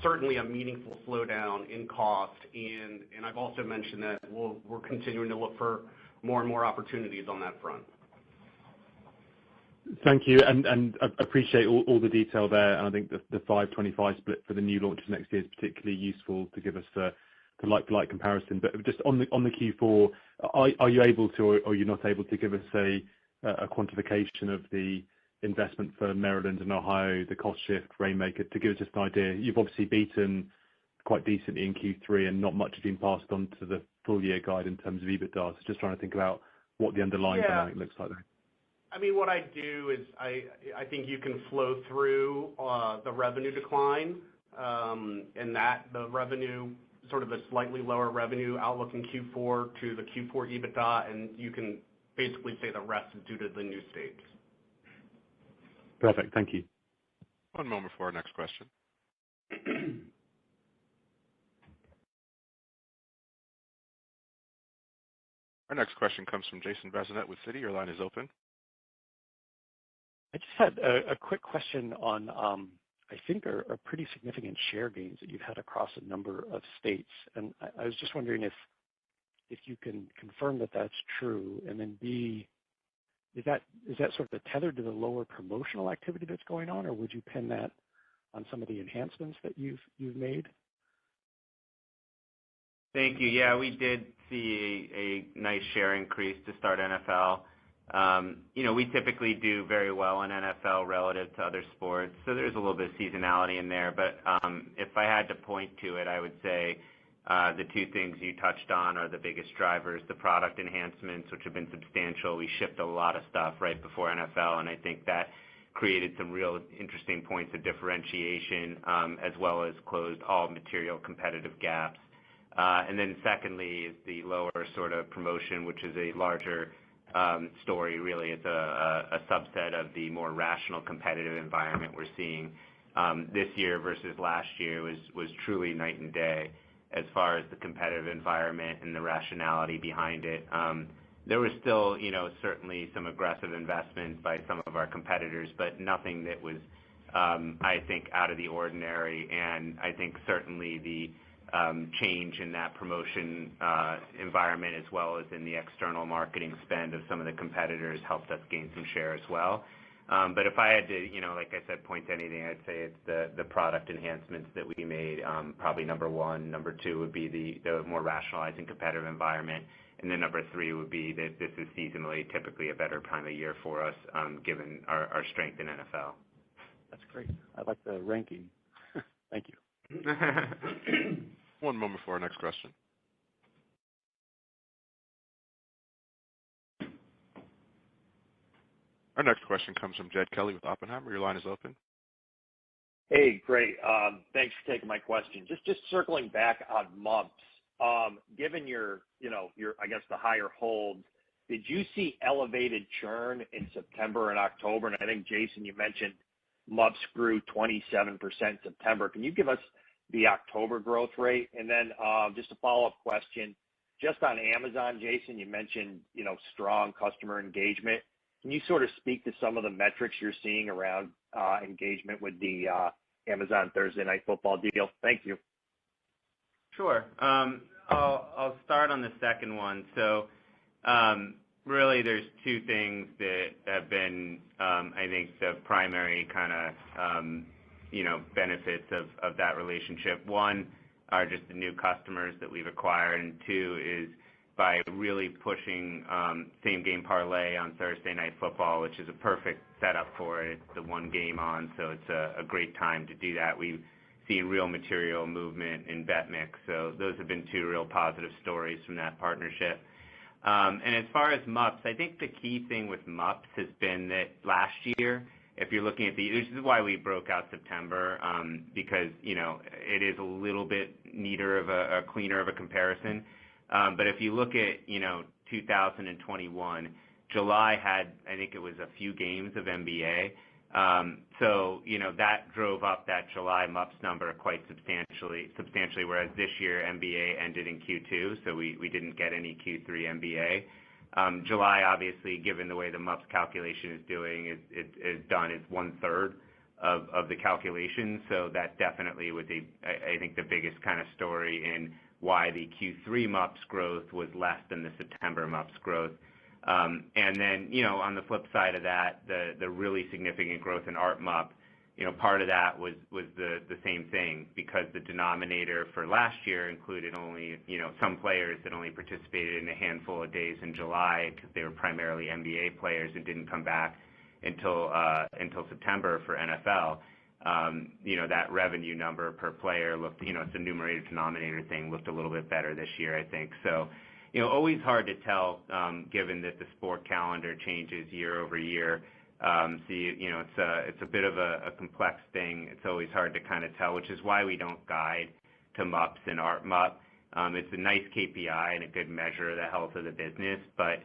certainly a meaningful slowdown in cost. And I've also mentioned that we're continuing to look for more and more opportunities on that front. Thank you, and I appreciate all the detail there, and I think the 5-25 split for the new launches next year is particularly useful to give us the like-for-like comparison. But just on the Q4, are you able to, or are you not able to give us a quantification of the investment for Maryland and Ohio, the cost shift, Rainmaker, to give us just an idea? You've obviously beaten quite decently in Q3, and not much has been passed on to the full year guide in terms of EBITDA. So just trying to think about what the underlying dynamic looks like there. I mean, what I do is I think you can flow through the revenue decline, and that the revenue, sort of the slightly lower revenue outlook in Q4 to the Q4 EBITDA, and you can basically say the rest is due to the new states. Perfect. Thank you. One moment for our next question. Our next question comes from Jason Bazinet with Citi. Your line is open. I just had a quick question on, I think, are pretty significant share gains that you've had across a number of states. And I was just wondering if you can confirm that that's true, and then B, is that sort of tethered to the lower promotional activity that's going on, or would you pin that on some of the enhancements that you've made? Thank you. Yeah, we did see a nice share increase to start NFL. We typically do very well in NFL relative to other sports, so there's a little bit of seasonality in there. But if I had to point to it, I would say the two things you touched on are the biggest drivers, the product enhancements, which have been substantial. We shipped a lot of stuff right before NFL, and I think that created some real interesting points of differentiation, as well as closed all material competitive gaps. And then secondly is the lower sort of promotion, which is a larger story. Really, it's a subset of the more rational competitive environment we're seeing this year versus last year was truly night and day as far as the competitive environment and the rationality behind it. There was still, certainly some aggressive investment by some of our competitors, but nothing that was, I think, out of the ordinary. And I think certainly the change in that promotion environment, as well as in the external marketing spend of some of the competitors, helped us gain some share as well. But if I had to, like I said, point to anything, I'd say it's the product enhancements that we made, probably number one. Number two would be the more rationalizing competitive environment. And then number three would be that this is seasonally typically a better time of year for us, given our strength in NFL. That's great. I like the ranking. Thank you. One moment for our next question. Our next question comes from Jed Kelly with Oppenheimer. Your line is open. Hey, great. Thanks for taking my question. Just circling back on MUPs. Given your I guess the higher holds, did you see elevated churn in September and October? And I think Jason, you mentioned MUPs grew 27% September. Can you give us the October growth rate? And then just a follow-up question, just on Amazon, Jason, you mentioned strong customer engagement. Can you sort of speak to some of the metrics you're seeing around engagement with the Amazon Thursday Night Football deal? Thank you. Sure. I'll start on the second one. So really there's two things that have been, I think, the primary kind of, benefits of that relationship. One are just the new customers that we've acquired, and two is by really pushing same game parlay on Thursday Night Football, which is a perfect setup for it. It's the one game on, so it's a great time to do that. We've seen real material movement in bet mix, so those have been two real positive stories from that partnership. And as far as MUPs, I think the key thing with MUPs has been that last year, if you're looking at this is why we broke out September, because, it is a little bit neater of a cleaner of a comparison. But if you look at, 2021, July had, I think it was a few games of NBA. So, that drove up that July MUPs number quite substantially, whereas this year NBA ended in Q2, so we didn't get any Q3 NBA. July, obviously, given the way the MUPs calculation is doing, is done as 1/3 of the calculation. So that definitely was I think the biggest kind of story in why the Q3 MUPs growth was less than the September MUPs growth. And then, on the flip side of that, the really significant growth in ART MUP, part of that was the same thing, because the denominator for last year included only, some players that only participated in a handful of days in July because they were primarily NBA players and didn't come back until September for NFL. That revenue number per player looked, it's a numerator denominator thing, looked a little bit better this year, I think. So, always hard to tell, given that the sport calendar changes year over year. So, it's a bit of a complex thing. It's always hard to kind of tell, which is why we don't guide to MUPs and ART MUP. It's a nice KPI and a good measure of the health of the business, but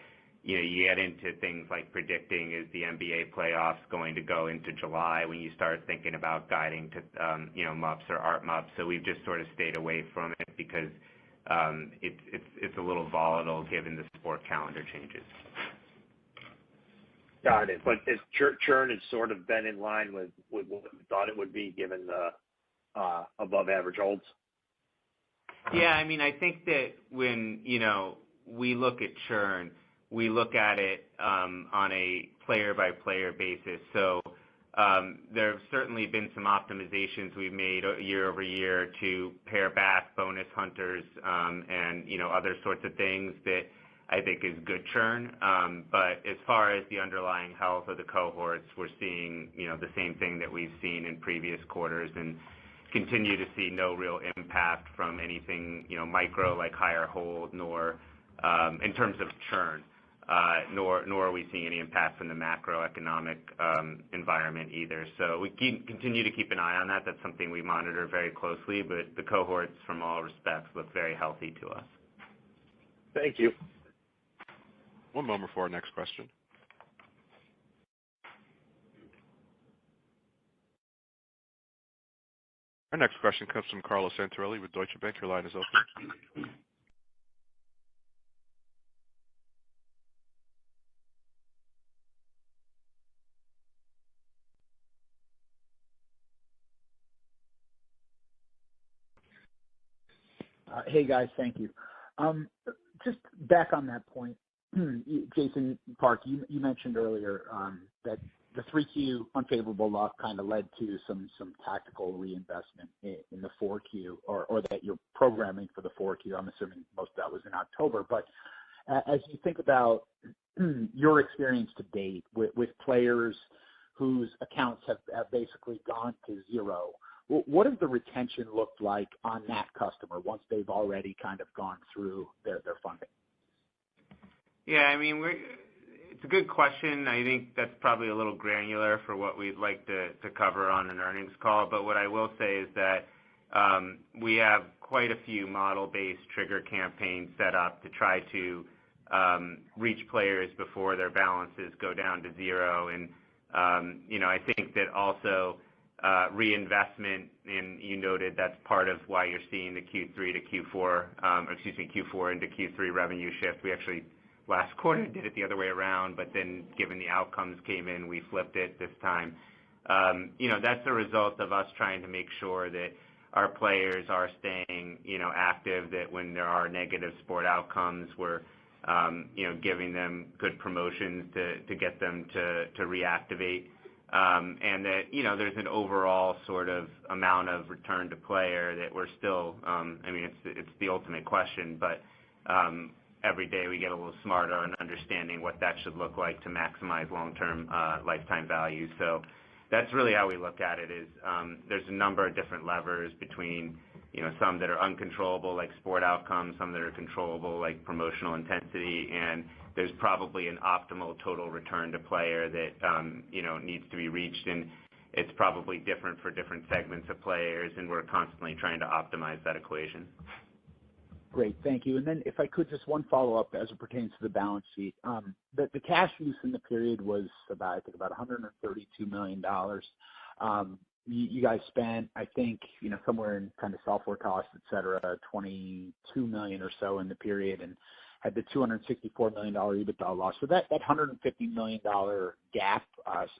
you get into things like predicting, is the NBA playoffs going to go into July, when you start thinking about guiding to MUPs or ART MUP. So we've just sort of stayed away from it because it's a little volatile given the sport calendar changes. Got it. But churn has sort of been in line with what we thought it would be, given the above average holds. Yeah, I mean, I think that when we look at churn, we look at it on a player-by-player basis. So there have certainly been some optimizations we've made year over year to pare back bonus hunters and other sorts of things that I think is good churn. But as far as the underlying health of the cohorts, we're seeing the same thing that we've seen in previous quarters and continue to see no real impact from anything micro like higher hold, nor in terms of churn. Nor are we seeing any impact from the macroeconomic environment either. So we continue to keep an eye on that. That's something we monitor very closely, but the cohorts, from all respects, look very healthy to us. Thank you. One moment for our next question. Our next question comes from Carlo Santarelli with Deutsche Bank. Your line is open. Hey guys, thank you. Just back on that point, Jason Park, you mentioned earlier that the 3Q unfavorable luck kind of led to some tactical reinvestment in the 4Q, or that you're programming for the 4Q. I'm assuming most of that was in October. But as you think about your experience to date with players whose accounts have basically gone to zero, what does the retention look like on that customer once they've already kind of gone through their funding? Yeah, I mean, it's a good question. I think that's probably a little granular for what we'd like to cover on an earnings call. But what I will say is that we have quite a few model-based trigger campaigns set up to try to reach players before their balances go down to zero. And, I think that also reinvestment, and you noted that's part of why you're seeing the Q4 into Q3 revenue shift. We actually last quarter did it the other way around, but then given the outcomes came in, we flipped it this time. That's a result of us trying to make sure that our players are staying, active, that when there are negative sport outcomes, we're, giving them good promotions to get them to reactivate. And that, there's an overall sort of amount of return to player that we're still, it's the ultimate question, but every day we get a little smarter on understanding what that should look like to maximize long-term lifetime value. So that's really how we look at it is there's a number of different levers between, some that are uncontrollable like sport outcomes, some that are controllable like promotional intensity, and there's probably an optimal total return to player that, needs to be reached. And it's probably different for different segments of players, and we're constantly trying to optimize that equation. Great, thank you. And then if I could, just one follow-up as it pertains to the balance sheet. The cash use in the period was about $132 million. You guys spent, I think, somewhere in kind of software costs, et cetera, $22 million or so in the period, and had the $264 million EBITDA loss. So that $150 million gap,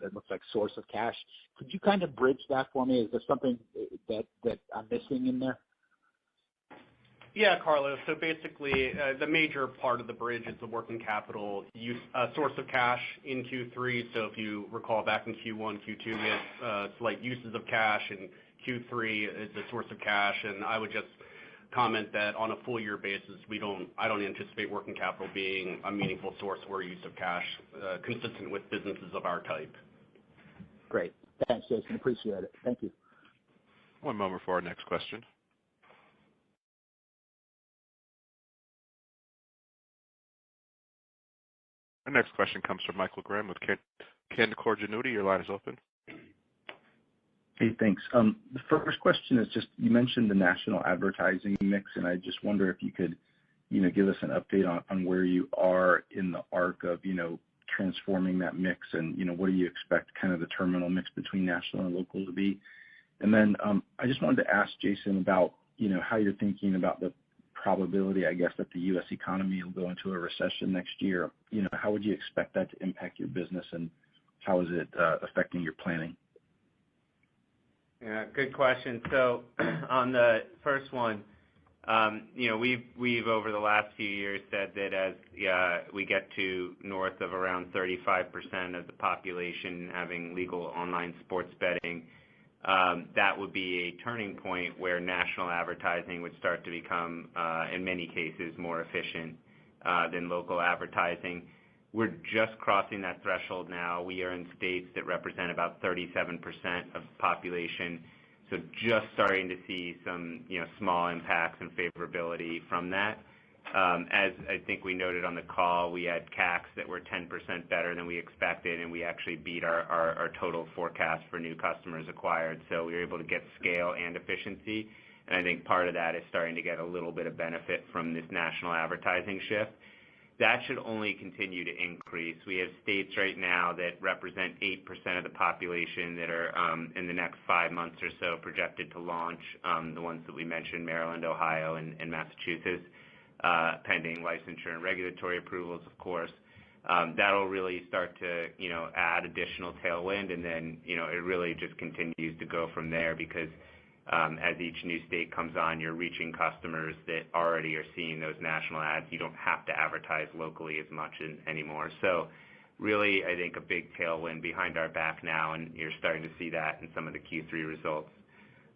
it looks like source of cash. Could you kind of bridge that for me? Is there something that I'm missing in there? Yeah, Carlos. So basically, the major part of the bridge is the working capital use, source of cash in Q3. So if you recall back in Q1, Q2, we had slight uses of cash, and Q3 is the source of cash. And I would just comment that on a full year basis, I don't anticipate working capital being a meaningful source or use of cash consistent with businesses of our type. Great. Thanks, Jason. Appreciate it. Thank you. One moment for our next question. Our next question comes from Michael Graham with Canaccord Genuity. Your line is open. Hey, thanks. The first question is just, you mentioned the national advertising mix, and I just wonder if you could, give us an update on where you are in the arc of, transforming that mix, and, what do you expect kind of the terminal mix between national and local to be? And then I just wanted to ask Jason about, how you're thinking about the probability, I guess, that the U.S. economy will go into a recession next year. How would you expect that to impact your business, and how is it affecting your planning? Yeah, good question. So on the first one, We've over the last few years said that as we get to north of around 35% of the population having legal online sports betting, that would be a turning point where national advertising would start to become, in many cases, more efficient than local advertising. We're just crossing that threshold now. We are in states that represent about 37% of the population. So just starting to see some, small impacts and favorability from that. As I think we noted on the call, we had CACs that were 10% better than we expected, and we actually beat our total forecast for new customers acquired. So we were able to get scale and efficiency, and I think part of that is starting to get a little bit of benefit from this national advertising shift. That should only continue to increase. We have states right now that represent 8% of the population that are in the next 5 months or so projected to launch, the ones that we mentioned, Maryland, Ohio, and Massachusetts, pending licensure and regulatory approvals, of course. That'll really start to, add additional tailwind, and then, it really just continues to go from there because as each new state comes on, you're reaching customers that already are seeing those national ads. You don't have to advertise locally as much anymore. So really, I think a big tailwind behind our back now, and you're starting to see that in some of the Q3 results.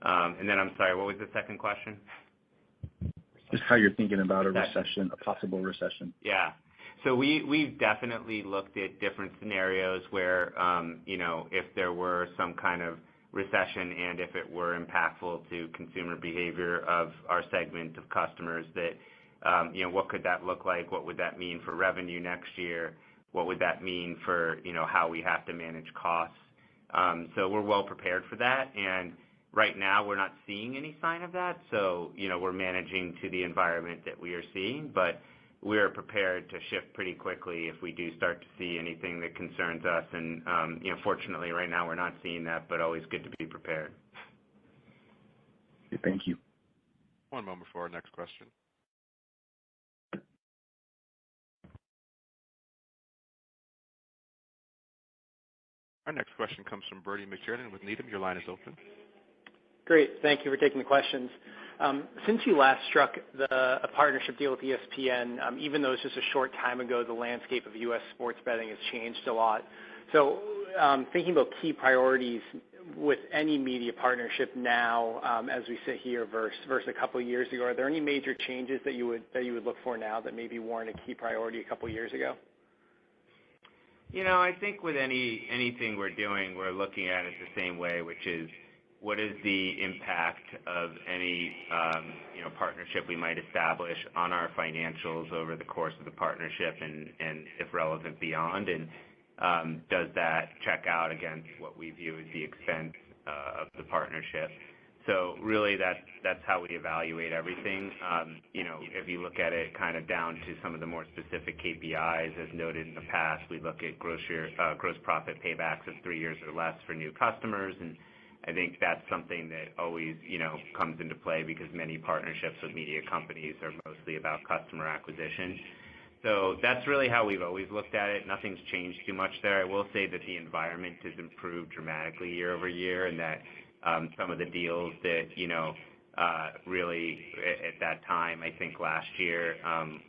And then I'm sorry, what was the second question? Just how you're thinking about a recession, a possible recession. Yeah. So we've definitely looked at different scenarios where, if there were some kind of recession and if it were impactful to consumer behavior of our segment of customers, that, what could that look like? What would that mean for revenue next year? What would that mean for, how we have to manage costs? So we're well prepared for that. And right now we're not seeing any sign of that. So, we're managing to the environment that we are seeing, but we're prepared to shift pretty quickly if we do start to see anything that concerns us. And, fortunately right now we're not seeing that, but always good to be prepared. Thank you. One moment for our next question. Our next question comes from Bernie McTernan with Needham. Your line is open. Great. Thank you for taking the questions. Since you last struck a partnership deal with ESPN, even though it's just a short time ago, the landscape of U.S. sports betting has changed a lot. So thinking about key priorities with any media partnership now, as we sit here versus a couple of years ago, are there any major changes that you would look for now that maybe weren't a key priority a couple of years ago? I think with anything we're doing, we're looking at it the same way, which is what is the impact of any partnership we might establish on our financials over the course of the partnership, and if relevant beyond, and does that check out against what we view as the expense of the partnership? So really that's how we evaluate everything. If you look at it kind of down to some of the more specific KPIs, as noted in the past, we look at gross profit paybacks of 3 years or less for new customers, and I think that's something that always, comes into play because many partnerships with media companies are mostly about customer acquisition. So that's really how we've always looked at it. Nothing's changed too much there. I will say that the environment has improved dramatically year over year, and that some of the deals that, really at that time, I think last year,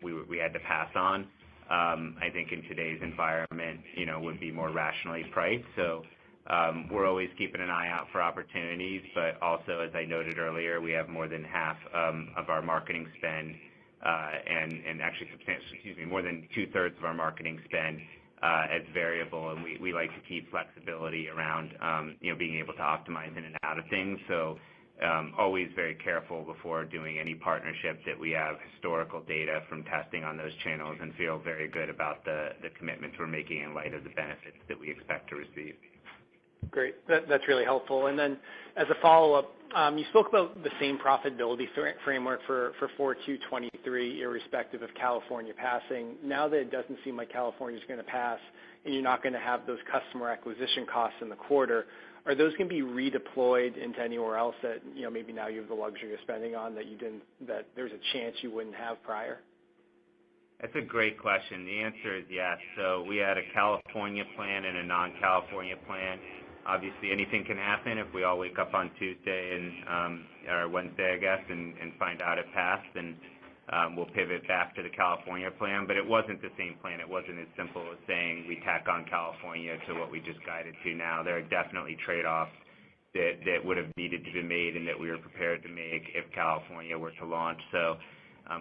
we had to pass on, I think in today's environment, would be more rationally priced. So we're always keeping an eye out for opportunities, but also, as I noted earlier, we have more than half of our marketing spend, and actually more than 2/3 of our marketing spend as variable, and we like to keep flexibility around, being able to optimize in and out of things. So always very careful before doing any partnership that we have historical data from testing on those channels and feel very good about the commitments we're making in light of the benefits that we expect to receive. Great. That's really helpful. And then as a follow-up, you spoke about the same profitability framework for 4Q23, irrespective of California passing. Now that it doesn't seem like California is going to pass and you're not going to have those customer acquisition costs in the quarter, are those going to be redeployed into anywhere else that, maybe now you have the luxury of spending on that there's a chance you wouldn't have prior? That's a great question. The answer is yes. So we had a California plan and a non-California plan. Obviously, anything can happen if we all wake up on Tuesday or Wednesday, I guess, and find out it passed, and we'll pivot back to the California plan. But it wasn't the same plan. It wasn't as simple as saying we tack on California to what we just guided to now. There are definitely trade-offs that would have needed to be made and that we were prepared to make if California were to launch. So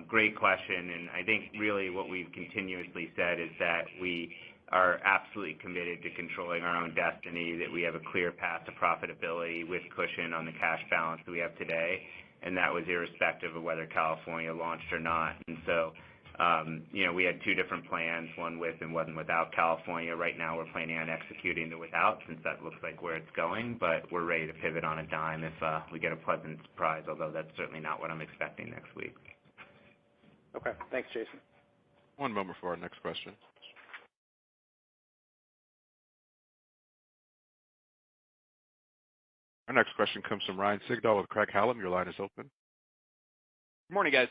great question, and I think really what we've continuously said is that we are absolutely committed to controlling our own destiny, that we have a clear path to profitability with cushion on the cash balance that we have today, and that was irrespective of whether California launched or not. And so, we had two different plans, one with and one without California. Right now we're planning on executing the without, since that looks like where it's going, but we're ready to pivot on a dime if we get a pleasant surprise, although that's certainly not what I'm expecting next week. Okay, thanks, Jason. One moment for our next question. Our next question comes from Ryan Sigdahl with Craig-Hallum. Your line is open. Good morning, guys.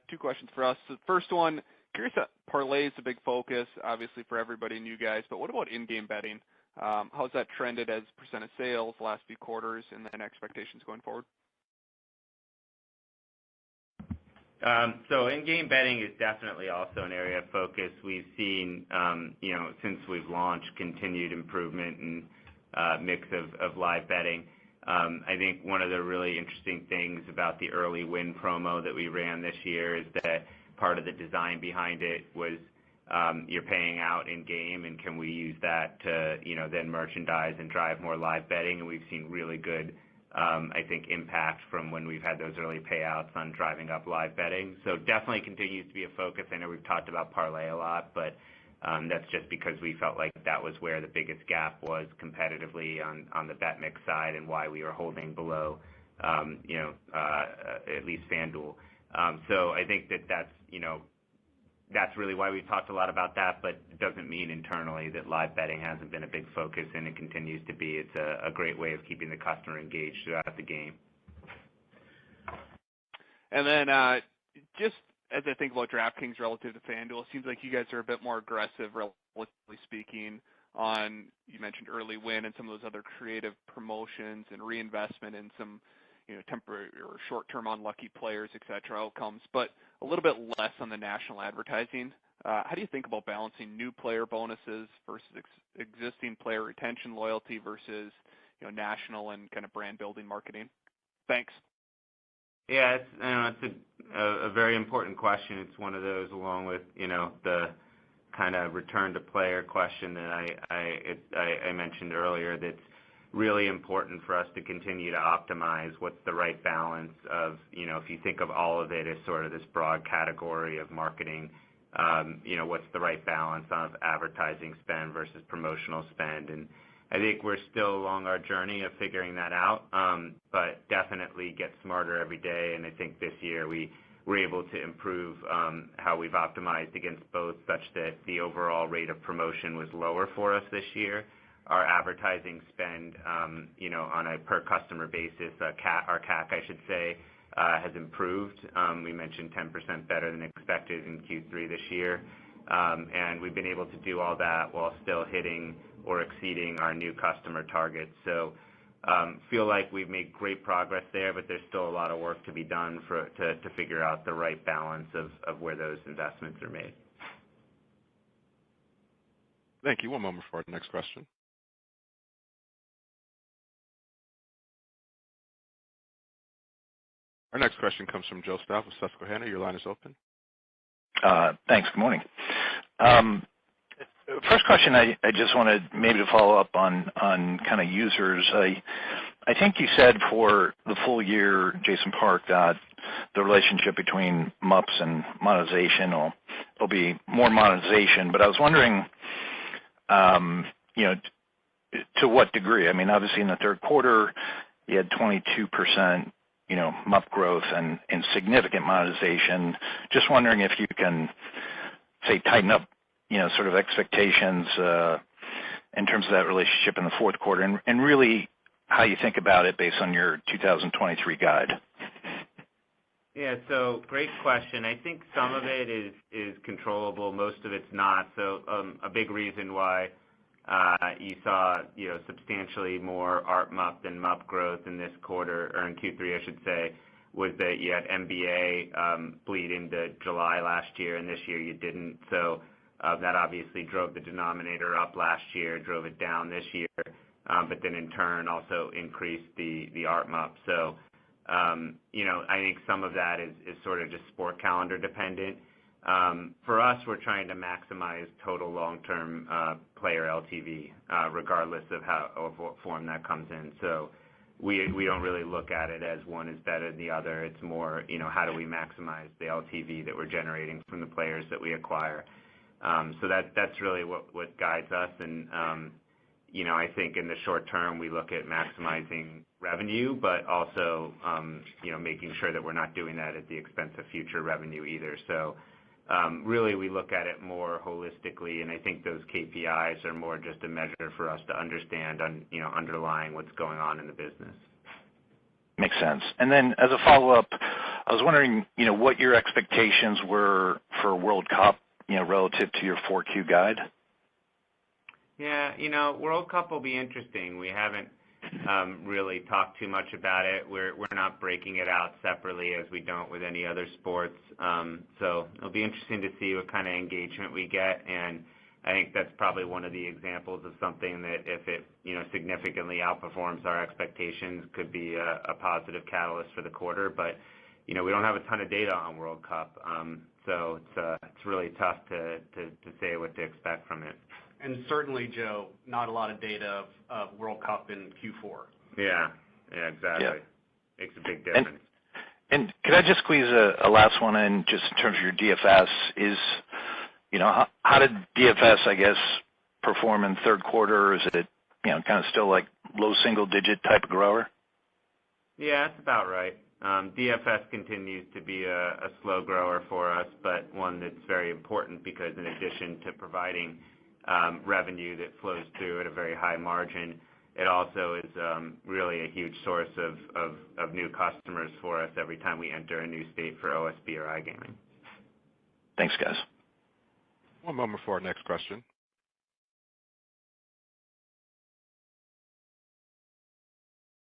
Two questions for us. So the first one, curious that parlay is a big focus, obviously, for everybody and you guys, but what about in-game betting? How's that trended as % of sales the last few quarters, and then expectations going forward? So in-game betting is definitely also an area of focus. We've seen, since we've launched, continued improvement in mix of live betting. I think one of the really interesting things about the early win promo that we ran this year is that part of the design behind it was you're paying out in game, and can we use that to then merchandise and drive more live betting? And we've seen really good I think impact from when we've had those early payouts on driving up live betting. So definitely continues to be a focus. I know we've talked about parlay a lot, but that's just because we felt like that was where the biggest gap was competitively on the bet mix side, and why we were holding below, at least FanDuel. So I think that's really why we've talked a lot about that, but it doesn't mean internally that live betting hasn't been a big focus, and it continues to be. It's a great way of keeping the customer engaged throughout the game. And then just as I think about DraftKings relative to FanDuel, it seems like you guys are a bit more aggressive, relatively speaking, on, you mentioned early win and some of those other creative promotions and reinvestment in some temporary or short-term unlucky players, et cetera, outcomes, but a little bit less on the national advertising. How do you think about balancing new player bonuses versus existing player retention loyalty versus national and kind of brand building marketing? Thanks. Yeah, it's a very important question. It's one of those, along with the kind of return to player question that I mentioned earlier, that's really important for us to continue to optimize what's the right balance of, if you think of all of it as sort of this broad category of marketing, what's the right balance of advertising spend versus promotional spend. And I think we're still along our journey of figuring that out, but definitely get smarter every day. And I think this year we were able to improve how we've optimized against both, such that the overall rate of promotion was lower for us this year. Our advertising spend, on a per customer basis, our CAC, I should say, has improved. We mentioned 10% better than expected in Q3 this year. And we've been able to do all that while still hitting or exceeding our new customer targets. So feel like we've made great progress there, but there's still a lot of work to be done to figure out the right balance of where those investments are made. Thank you. One moment for our next question. Our next question comes from Joe Stauff with Susquehanna. Your line is open. Thanks. Good morning. First question, I just wanted maybe to follow up on kind of users. I think you said for the full year, Jason Park, that the relationship between MUPs and monetization will be more monetization. But I was wondering, to what degree? I mean, obviously in the third quarter, you had 22%, MUP growth and significant monetization. Just wondering if you can, say, tighten up, sort of expectations in terms of that relationship in the fourth quarter, and really how you think about it based on your 2023 guide. Yeah, so great question. I think some of it is controllable, most of it's not. So a big reason why You saw, substantially more ARPMUP than MUP growth in this quarter, or in Q3, I should say, was that you had NBA bleed into July last year, and this year you didn't. So that obviously drove the denominator up last year, drove it down this year, but then in turn also increased the ARPMUP. So, I think some of that is sort of just sport calendar dependent. For us, we're trying to maximize total long-term player LTV, regardless of what form that comes in. So we don't really look at it as one is better than the other. It's more, how do we maximize the LTV that we're generating from the players that we acquire. So that's really what guides us. And, I think in the short term, we look at maximizing revenue, but also, making sure that we're not doing that at the expense of future revenue either. So really, we look at it more holistically, and I think those KPIs are more just a measure for us to understand underlying what's going on in the business. Makes sense. And then as a follow-up, I was wondering, what your expectations were for World Cup, relative to your 4Q guide. Yeah, World Cup will be interesting. We haven't really talked too much about it. We're not breaking it out separately as we don't with any other sports. So it'll be interesting to see what kind of engagement we get, and I think that's probably one of the examples of something that if it significantly outperforms our expectations could be a positive catalyst for the quarter. But we don't have a ton of data on World Cup, so it's really tough to say what to expect from it. And certainly, Joe, not a lot of data of World Cup in Q4. Yeah, exactly. Yeah. Makes a big difference. And could I just squeeze a last one in, just in terms of your DFS? How did DFS, I guess, perform in third quarter? Is it, kind of still like low single-digit type of grower? Yeah, that's about right. DFS continues to be a slow grower for us, but one that's very important because in addition to providing revenue that flows through at a very high margin, it also is really a huge source of new customers for us every time we enter a new state for OSB or iGaming. Thanks, guys. One moment for our next question.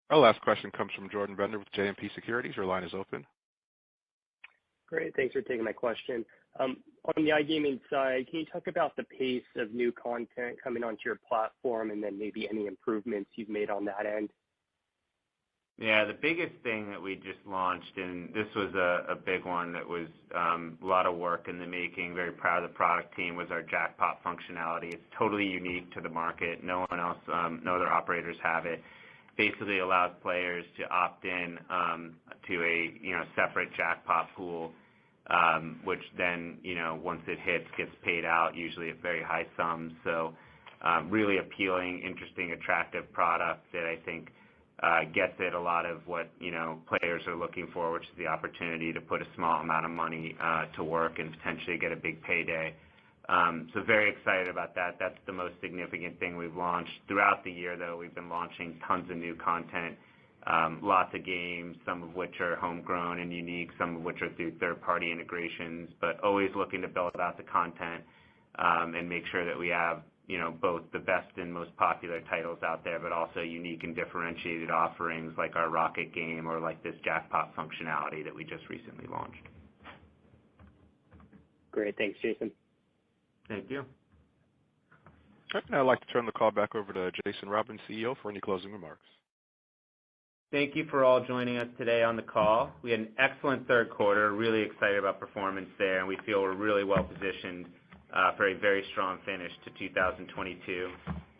Our last question comes from Jordan Bender with JMP Securities. Your line is open. Great. Thanks for taking my question. On the iGaming side, can you talk about the pace of new content coming onto your platform and then maybe any improvements you've made on that end? Yeah, the biggest thing that we just launched, and this was a big one that was a lot of work in the making, very proud of the product team, was our jackpot functionality. It's totally unique to the market. No one else, no other operators have it. Basically allows players to opt in to a separate jackpot pool, which then once it hits gets paid out usually at very high sums. So really appealing, interesting, attractive product that I think gets at a lot of what players are looking for, which is the opportunity to put a small amount of money to work and potentially get a big payday. So very excited about that. That's the most significant thing we've launched. Throughout the year, though, we've been launching tons of new content, lots of games, some of which are homegrown and unique, some of which are through third-party integrations, but always looking to build out the content and make sure that we have both the best and most popular titles out there, but also unique and differentiated offerings like our Rocket game or like this jackpot functionality that we just recently launched. Great. Thanks, Jason. Thank you. All right, now I'd like to turn the call back over to Jason Robins, CEO, for any closing remarks. Thank you for all joining us today on the call. We had an excellent third quarter, really excited about performance there, and we feel we're really well positioned for a very strong finish to 2022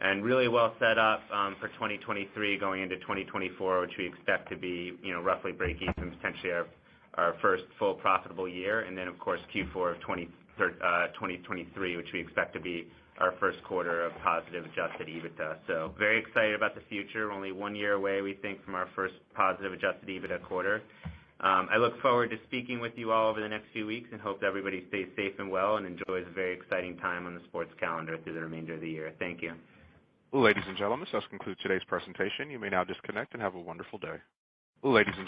and really well set up for 2023 going into 2024, which we expect to be, roughly break even, potentially our first full profitable year. And then, of course, Q4 of 2023, which we expect to be our first quarter of positive adjusted EBITDA. So very excited about the future. Only 1 year away, we think, from our first positive adjusted EBITDA quarter. I look forward to speaking with you all over the next few weeks and hope that everybody stays safe and well and enjoys a very exciting time on the sports calendar through the remainder of the year. Thank you. Ladies and gentlemen, this does conclude today's presentation. You may now disconnect and have a wonderful day. Ladies and